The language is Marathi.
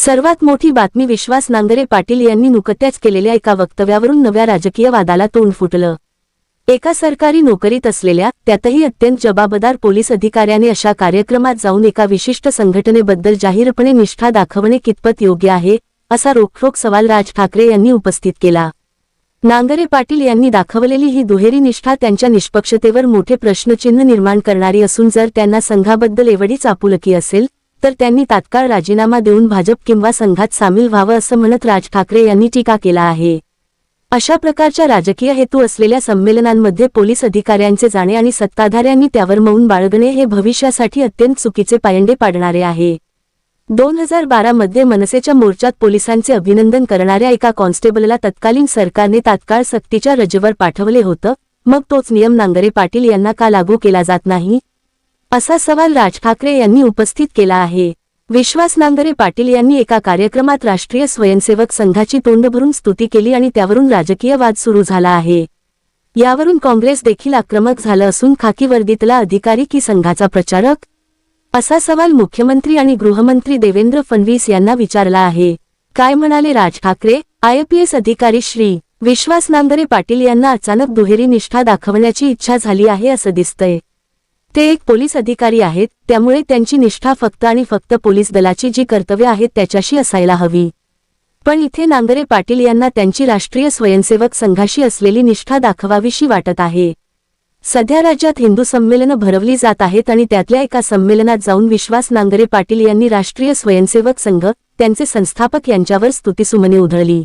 सर्वात मोठी बातमी विश्वास नांगरे पाटील यांनी नुकत्याच केलेल्या एका वक्तव्यावरून नव्या राजकीय वादाला तोंड फुटलं। एका सरकारी नोकरीत असलेल्या, त्यातही अत्यंत जबाबदार पोलीस अधिकाऱ्याने अशा कार्यक्रमात जाऊन एका विशिष्ट संघटनेबद्दल जाहीरपणे निष्ठा दाखवणे कितपत योग्य आहे, असा रोखठोक सवाल राज ठाकरे यांनी उपस्थित केला। नांगरे पाटील यांनी दाखवलेली ही दुहेरी निष्ठा त्यांच्या निष्पक्षतेवर मोठे प्रश्नचिन्ह निर्माण करणारी असून जर त्यांना संघाबद्दल एवढीच आपुलकी असेल तर त्यांनी तात्काळ राजीनामा देऊन भाजप किंवा संघात सामील व्हावं असं म्हणत राज ठाकरे यांनी टीका केला आहे। अशा प्रकारच्या राजकीय हेतू असलेल्या संमेलनांमध्ये पोलीस अधिकाऱ्यांचे जाणे आणि सत्ताधाऱ्यांनी त्यावर मौन बाळगणे हे भविष्यासाठी अत्यंत चुकीचे पायंडे पाडणारे आहे। 2012 मध्ये मनसेच्या मोर्चात पोलिसांचे अभिनंदन करणाऱ्या एका कॉन्स्टेबलला तत्कालीन सरकारने तात्काळ सक्तीच्या रजेवर पाठवले होतं, मग तोच नियम नांगरे पाटील यांना का लागू केला जात नाही, असा सवाल राज ठाकरे यांनी उपस्थित केला आहे। विश्वास नांगरे पाटील यांनी एका कार्यक्रमात राष्ट्रीय स्वयंसेवक संघाची तोंड भरून स्तुती केली आणि त्यावरून राजकीय वाद सुरू झाला आहे। यावरून काँग्रेस देखील आक्रमक झालं असून खाकी वर्दीतला अधिकारी की संघाचा प्रचारक, असा सवाल मुख्यमंत्री आणि गृहमंत्री देवेंद्र फडणवीस यांना विचारला आहे। काय म्हणाले राज ठाकरे? IPS अधिकारी श्री. विश्वास नांगरे पाटील यांना अचानक दुहेरी निष्ठा दाखवण्याची इच्छा झाली आहे असं दिसतंय। ते एक पोलीस अधिकारी आहेत, त्यामुळे त्यांची निष्ठा फक्त आणि फक्त पोलीस दलाची जी कर्तव्य आहेत त्याच्याशी असायला हवी। पण इथे नांगरे पाटील यांना त्यांची राष्ट्रीय स्वयंसेवक संघाशी असलेली निष्ठा दाखवावीशी वाटत आहे। सध्या राज्यात हिंदू संमेलनं भरवली जात आहेत आणि त्यातल्या एका संमेलनात जाऊन विश्वास नांगरे पाटील यांनी राष्ट्रीय स्वयंसेवक संघ, त्यांचे संस्थापक यांच्यावर स्तुतिसुमने उधळली।